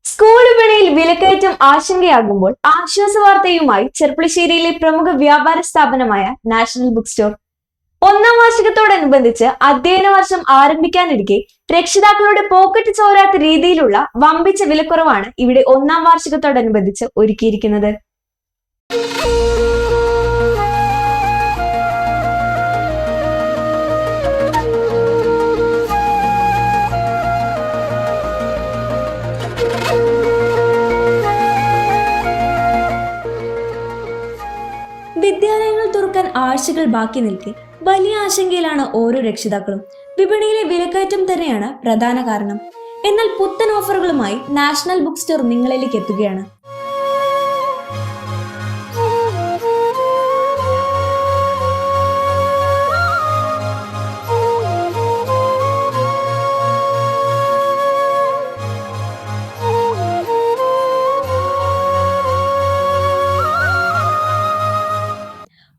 School വിപണിയിൽ വിലക്കയറ്റം ആശങ്കയാകുമ്പോൾ ആശ്വാസ വാർത്തയുമായി ചെർപ്പുളശ്ശേരിയിലെ പ്രമുഖ വ്യാപാര സ്ഥാപനമായ നാഷണൽ ബുക്ക് സ്റ്റോർ ഒന്നാം വാർഷികത്തോടനുബന്ധിച്ച് അധ്യയന വർഷം ആരംഭിക്കാനിരിക്കെ രക്ഷിതാക്കളുടെ പോക്കറ്റ് ചോരാത്ത രീതിയിലുള്ള വമ്പിച്ച വിലക്കുറവാണ് ഇവിടെ ഒന്നാം വാർഷികത്തോടനുബന്ധിച്ച് ഒരുക്കിയിരിക്കുന്നത്. വിദ്യാലയങ്ങൾ തുറക്കാൻ ആഴ്ചകൾ ബാക്കി നിൽക്കെ വലിയ ആശങ്കയിലാണ് ഓരോ രക്ഷിതാക്കളും. വിപണിയിലെ വിലക്കയറ്റം തന്നെയാണ് പ്രധാന കാരണം. എന്നാൽ പുത്തൻ ഓഫറുകളുമായി നാഷണൽ ബുക്ക് സ്റ്റോർ നിങ്ങളിലേക്ക് എത്തുകയാണ്.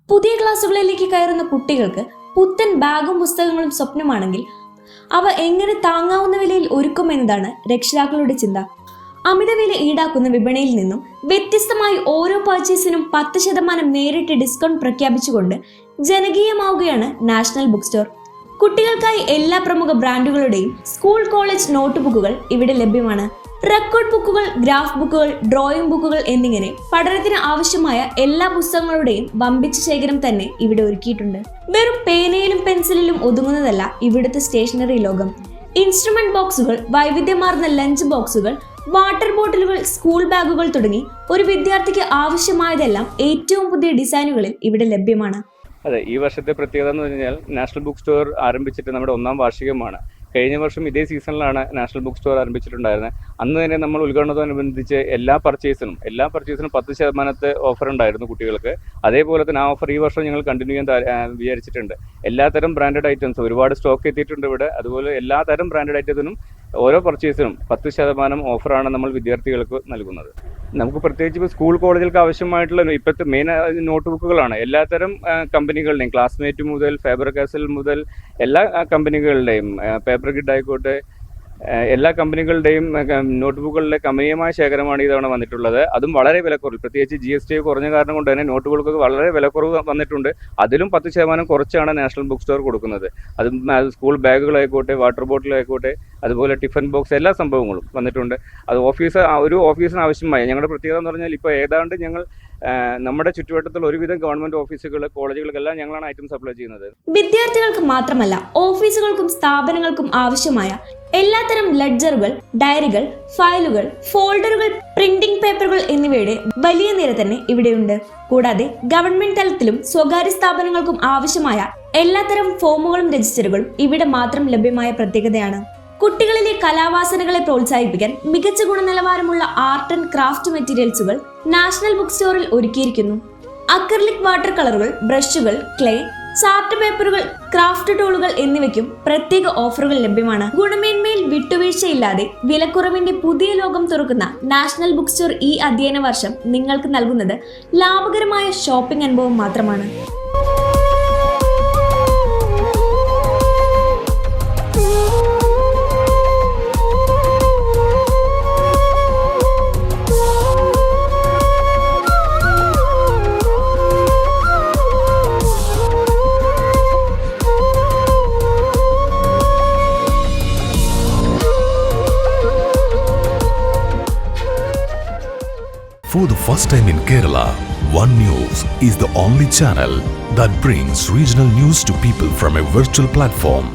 പുതിയ ക്ലാസ്സുകളിലേക്ക് കയറുന്ന കുട്ടികൾക്ക് പുത്തൻ ബാഗും പുസ്തകങ്ങളും സ്വപ്നമാണെങ്കിൽ അവ എങ്ങനെ താങ്ങാവുന്ന വിലയിൽ ഒരുക്കുമെന്നതാണ് രക്ഷിതാക്കളുടെ ചിന്ത. അമിതവില ഈടാക്കുന്ന വിപണിയിൽ നിന്നും വ്യത്യസ്തമായി ഓരോ പർച്ചേസിനും 10% നേരിട്ട് ഡിസ്കൗണ്ട് പ്രഖ്യാപിച്ചുകൊണ്ട് ജനകീയമാവുകയാണ് നാഷണൽ ബുക്ക് സ്റ്റോർ. കുട്ടികൾക്കായി എല്ലാ പ്രമുഖ ബ്രാൻഡുകളുടെയും സ്കൂൾ കോളേജ് നോട്ട് ബുക്കുകൾ ഇവിടെ ലഭ്യമാണ്. റെക്കോർഡ് ബുക്കുകൾ, ഗ്രാഫ് ബുക്കുകൾ, ഡ്രോയിങ് ബുക്കുകൾ എന്നിങ്ങനെ പഠനത്തിന് ആവശ്യമായ എല്ലാ പുസ്തകങ്ങളുടെയും വമ്പിച്ച ശേഖരം തന്നെ ഇവിടെ ഒരുക്കിയിട്ടുണ്ട്. വെറും പേനയിലും പെൻസിലിലും ഒതുങ്ങുന്നതല്ല ഇവിടുത്തെ സ്റ്റേഷനറി ലോകം. ഇൻസ്ട്രുമെന്റ് ബോക്സുകൾ, വൈവിധ്യമാർന്ന ലഞ്ച് ബോക്സുകൾ, വാട്ടർ ബോട്ടിലുകൾ, സ്കൂൾ ബാഗുകൾ തുടങ്ങി ഒരു വിദ്യാർത്ഥിക്ക് ആവശ്യമായതെല്ലാം ഏറ്റവും പുതിയ ഡിസൈനുകളിൽ ഇവിടെ ലഭ്യമാണ്. അതെ, ഈ വർഷത്തെ പ്രത്യേകത എന്ന് പറഞ്ഞാൽ നാഷണൽ ബുക്ക് സ്റ്റോർ ആരംഭിച്ചിട്ട് നമ്മുടെ ഒന്നാം വാർഷികമാണ്. കഴിഞ്ഞ വർഷം ഇതേ സീസണിലാണ് നാഷണൽ ബുക്ക് സ്റ്റോർ ആരംഭിച്ചിട്ടുണ്ടായിരുന്നത്. അന്ന് തന്നെ നമ്മൾ ഉദ്ഘാടനത്തോടനുബന്ധിച്ച് എല്ലാ പർച്ചേസിനും 10% ഓഫർ ഉണ്ടായിരുന്നു കുട്ടികൾക്ക്. അതേപോലെ തന്നെ ആ ഓഫർ ഈ വർഷം ഞങ്ങൾ കണ്ടിന്യൂ ചെയ്യാൻ വിചാരിച്ചിട്ടുണ്ട്. എല്ലാത്തരം ബ്രാൻഡഡ് ഐറ്റംസ് ഒരുപാട് സ്റ്റോക്ക് എത്തിയിട്ടുണ്ട് ഇവിടെ. അതുപോലെ എല്ലാതരം ബ്രാൻഡഡ് ഐറ്റത്തിനും ഓരോ പർച്ചേസിനും 10% ഓഫറാണ് നമ്മൾ വിദ്യാർത്ഥികൾക്ക് നൽകുന്നത്. നമുക്ക് പ്രത്യേകിച്ച് ഇപ്പോൾ സ്കൂൾ കോളേജുകൾക്ക് ആവശ്യമായിട്ടുള്ള ഇപ്പോഴത്തെ മെയിൻ നോട്ട് ബുക്കുകളാണ്. എല്ലാത്തരം കമ്പനികളുടെയും ക്ലാസ്മേറ്റ് മുതൽ ഫാബർ കാസൽ മുതൽ എല്ലാ കമ്പനികളുടെയും പേപ്പർ കിഡ് ആയിക്കോട്ടെ എല്ലാ കമ്പനികളുടെയും നോട്ട്ബുക്കുകളുടെ കമനീയമായ ശേഖരമാണ് ഇതവണ വന്നിട്ടുള്ളത്. അതും വളരെ വിലക്കുറവ്, പ്രത്യേകിച്ച് GST കുറഞ്ഞ കാരണം കൊണ്ട് തന്നെ നോട്ടുകൾക്ക് വളരെ വിലക്കുറവ് വന്നിട്ടുണ്ട്. അതിലും 10% കുറച്ചാണ് നാഷണൽ ബുക്ക് സ്റ്റോർ കൊടുക്കുന്നത്. അതും സ്കൂൾ ബാഗുകളായിക്കോട്ടെ, വാട്ടർ ബോട്ടിലായിക്കോട്ടെ, അതുപോലെ ടിഫിൻ ബോക്സ്, എല്ലാ സംഭവങ്ങളും വന്നിട്ടുണ്ട്. അത് ഒരു ഓഫീസിന് ആവശ്യമായ ഞങ്ങളുടെ പ്രത്യേകത എന്ന് പറഞ്ഞാൽ ഇപ്പോൾ ഏതാണ്ട് ഞങ്ങൾ നമ്മുടെ ചുറ്റുവട്ടത്തുള്ള ഒരുവിധം ഗവൺമെന്റ് ഓഫീസുകൾ, കോളേജുകൾക്കെല്ലാം ഞങ്ങളാണ് ഐറ്റം സപ്ലൈ ചെയ്യുന്നത്. വിദ്യാർത്ഥികൾക്ക് മാത്രമല്ല ഓഫീസുകൾക്കും സ്ഥാപനങ്ങൾക്കും ആവശ്യമായ എല്ലാത്തരം ലെഡ്ജറുകൾ, ഡയറികൾ, ഫയലുകൾ, ഫോൾഡറുകൾ, പ്രിന്റിംഗ് പേപ്പറുകൾ എന്നിവയുടെ വലിയ നിര തന്നെ ഇവിടെയുണ്ട്. കൂടാതെ ഗവൺമെന്റ് തലത്തിലും സ്വകാര്യ സ്ഥാപനങ്ങൾക്കും ആവശ്യമായ എല്ലാത്തരം ഫോമുകളും രജിസ്റ്ററുകളും ഇവിടെ മാത്രം ലഭ്യമായ പ്രത്യേകതയാണ്. കുട്ടികളിലെ കലാവാസനകളെ പ്രോത്സാഹിപ്പിക്കാൻ മികച്ച ഗുണനിലവാരമുള്ള ആർട്ട് ആൻഡ് ക്രാഫ്റ്റ് മെറ്റീരിയൽസുകൾ നാഷണൽ ബുക്ക് സ്റ്റോറിൽ ഒരുക്കിയിരിക്കുന്നു. അക്രിലിക് വാട്ടർ കളറുകൾ, ബ്രഷുകൾ, ക്ലേ, ചാർട്ട് പേപ്പറുകൾ, ക്രാഫ്റ്റ് ടൂളുകൾ എന്നിവയ്ക്കും പ്രത്യേക ഓഫറുകൾ ലഭ്യമാണ്. ഗുണമേന്മയിൽ വിട്ടുവീഴ്ചയില്ലാതെ വിലക്കുറവിന്റെ പുതിയ ലോകം തുറക്കുന്ന നാഷണൽ ബുക്ക് സ്റ്റോർ ഈ അധ്യയന വർഷം നിങ്ങൾക്ക് നൽകുന്നത് ലാഭകരമായ ഷോപ്പിംഗ് അനുഭവം മാത്രമാണ്. For the first time in Kerala, One News is the only channel that brings regional news to people from a virtual platform.